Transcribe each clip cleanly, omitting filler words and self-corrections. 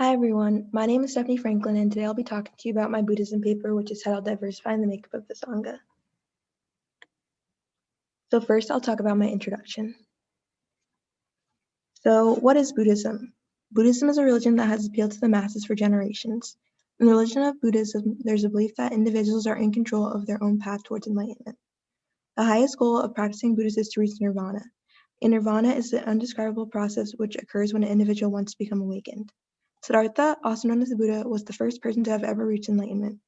Hi everyone, my name is Stephanie Franklin and today I'll be talking to you about my Buddhism paper which is titled Diversifying the Makeup of the Sangha. So first I'll talk about my introduction. So what is Buddhism? Buddhism is a religion that has appealed to the masses for generations. In the religion of Buddhism, there's a belief that individuals are in control of their own path towards enlightenment. The highest goal of practicing Buddhism is to reach nirvana. And nirvana is the undescribable process which occurs when an individual wants to become awakened. Siddhartha, also known as the Buddha, was the first person to have ever reached enlightenment.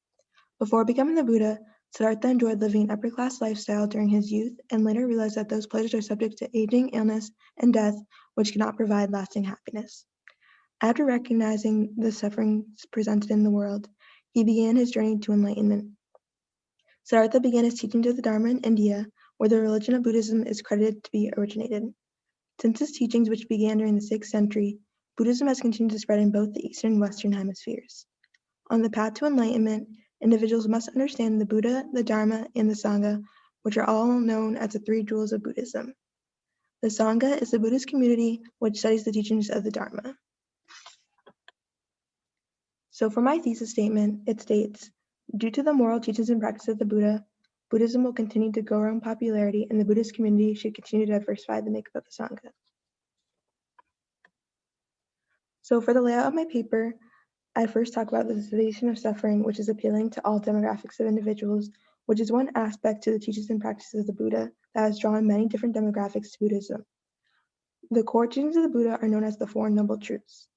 Before becoming the Buddha, Siddhartha enjoyed living an upper-class lifestyle during his youth and later realized that those pleasures are subject to aging, illness, and death, which cannot provide lasting happiness. After recognizing the sufferings presented in the world, he began his journey to enlightenment. Siddhartha began his teachings of the Dharma in India, where the religion of Buddhism is credited to be originated. Since his teachings, which began during the 6th century, Buddhism has continued to spread in both the Eastern and Western hemispheres. On the path to enlightenment, individuals must understand the Buddha, the Dharma, and the Sangha, which are all known as the three jewels of Buddhism. The Sangha is the Buddhist community which studies the teachings of the Dharma. So for my thesis statement, it states, due to the moral teachings and practices of the Buddha, Buddhism will continue to grow in popularity and the Buddhist community should continue to diversify the makeup of the Sangha. So for the layout of my paper, I first talk about the cessation of suffering, which is appealing to all demographics of individuals, which is one aspect to the teachings and practices of the Buddha that has drawn many different demographics to Buddhism. The core teachings of the Buddha are known as the Four Noble Truths.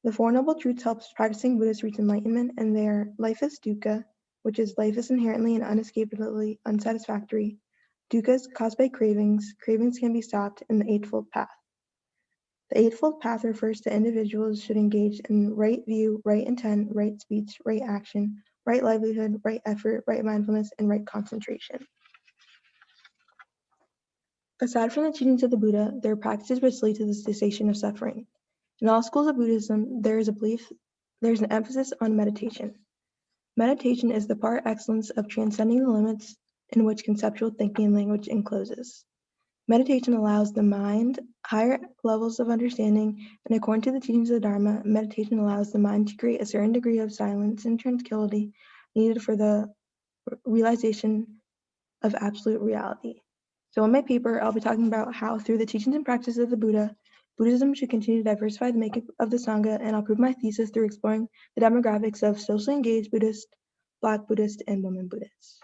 The Four Noble Truths helps practicing Buddhists reach enlightenment, and they are life is dukkha, which is life is inherently and unescapably unsatisfactory. Dukkha is caused by cravings. Cravings can be stopped, and the Eightfold Path. The Eightfold Path refers to individuals should engage in right view, right intent, right speech, right action, right livelihood, right effort, right mindfulness, and right concentration. Aside from the teachings of the Buddha, there are practices which lead to the cessation of suffering. In all schools of Buddhism, there's an emphasis on meditation. Meditation is the par excellence of transcending the limits in which conceptual thinking and language encloses. Meditation allows the mind higher levels of understanding, and according to the teachings of the Dharma, meditation allows the mind to create a certain degree of silence and tranquility needed for the realization of absolute reality. So in my paper, I'll be talking about how through the teachings and practices of the Buddha, Buddhism should continue to diversify the makeup of the Sangha, and I'll prove my thesis through exploring the demographics of socially engaged Buddhist, Black Buddhist, and women Buddhist.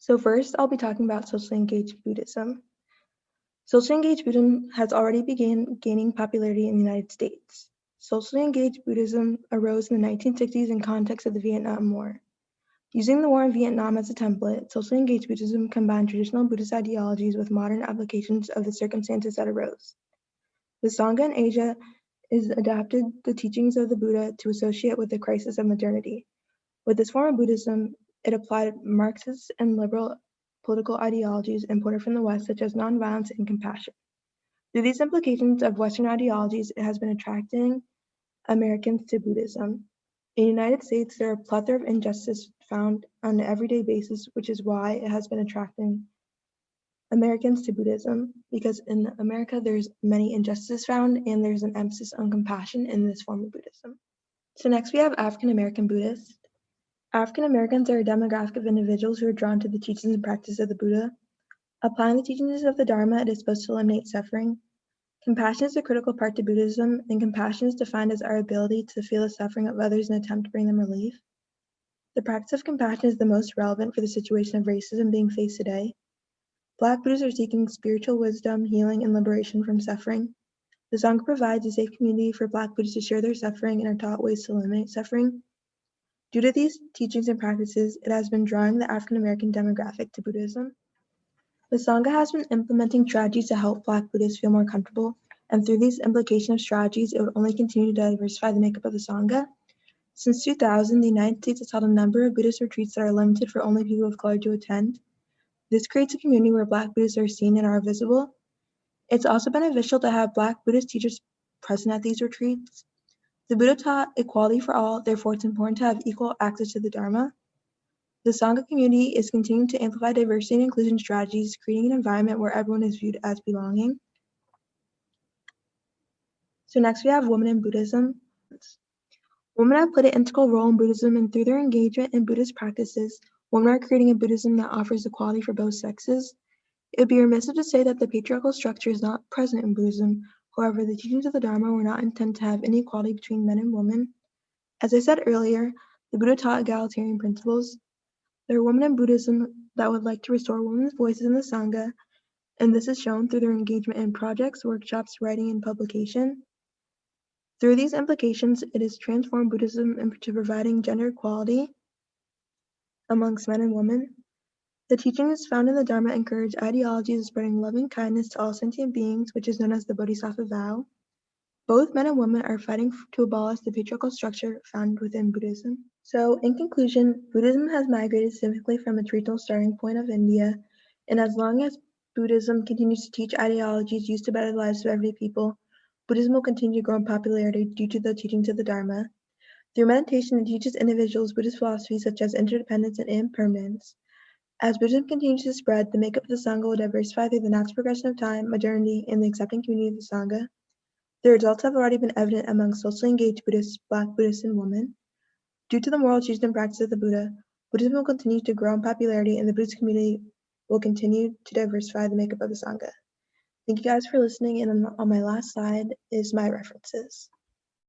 So first, I'll be talking about socially engaged Buddhism. Socially engaged Buddhism has already begun gaining popularity in the United States. Socially engaged Buddhism arose in the 1960s in context of the Vietnam War. Using the war in Vietnam as a template, socially engaged Buddhism combined traditional Buddhist ideologies with modern applications of the circumstances that arose. The Sangha in Asia is adapted the teachings of the Buddha to associate with the crisis of modernity. With this form of Buddhism, it applied Marxist and liberal political ideologies imported from the West, such as nonviolence and compassion. Through these implications of Western ideologies, it has been attracting Americans to Buddhism. In the United States, there are a plethora of injustices found on an everyday basis, which is why it has been attracting Americans to Buddhism, because in America there's many injustices found and there's an emphasis on compassion in this form of Buddhism. So next we have African American Buddhists. African Americans are a demographic of individuals who are drawn to the teachings and practices of the Buddha. Applying the teachings of the Dharma, it is supposed to eliminate suffering. Compassion is a critical part to Buddhism, and compassion is defined as our ability to feel the suffering of others and attempt to bring them relief. The practice of compassion is the most relevant for the situation of racism being faced today. Black Buddhists are seeking spiritual wisdom, healing, and liberation from suffering. The Sangha provides a safe community for Black Buddhists to share their suffering and are taught ways to eliminate suffering. Due to these teachings and practices, it has been drawing the African American demographic to Buddhism. The Sangha has been implementing strategies to help Black Buddhists feel more comfortable, and through these implication of strategies, it would only continue to diversify the makeup of the Sangha. Since 2000, the United States has held a number of Buddhist retreats that are limited for only people of color to attend. This creates a community where Black Buddhists are seen and are visible. It's also beneficial to have Black Buddhist teachers present at these retreats. The Buddha taught equality for all, therefore it's important to have equal access to the Dharma. The Sangha community is continuing to amplify diversity and inclusion strategies, creating an environment where everyone is viewed as belonging. So next we have women in Buddhism. Women have played an integral role in Buddhism, and through their engagement in Buddhist practices, women are creating a Buddhism that offers equality for both sexes. It would be remiss to say that the patriarchal structure is not present in Buddhism. However, the teachings of the Dharma were not intended to have inequality between men and women. As I said earlier, the Buddha taught egalitarian principles. There are women in Buddhism that would like to restore women's voices in the Sangha, and this is shown through their engagement in projects, workshops, writing, and publication. Through these implications, it has transformed Buddhism into providing gender equality amongst men and women. The teachings found in the Dharma encourage ideologies of spreading loving kindness to all sentient beings, which is known as the Bodhisattva vow. Both men and women are fighting to abolish the patriarchal structure found within Buddhism. So, in conclusion, Buddhism has migrated significantly from its regional starting point of India, and as long as Buddhism continues to teach ideologies used to better the lives of everyday people, Buddhism will continue to grow in popularity due to the teachings of the Dharma. Through meditation, it teaches individuals Buddhist philosophies such as interdependence and impermanence. As Buddhism continues to spread, the makeup of the Sangha will diversify through the natural progression of time, modernity, and the accepting community of the Sangha. The results have already been evident among socially engaged Buddhists, Black Buddhists, and women. Due to the moral teachings and practices of the Buddha, Buddhism will continue to grow in popularity, and the Buddhist community will continue to diversify the makeup of the Sangha. Thank you guys for listening, and on my last slide is my references.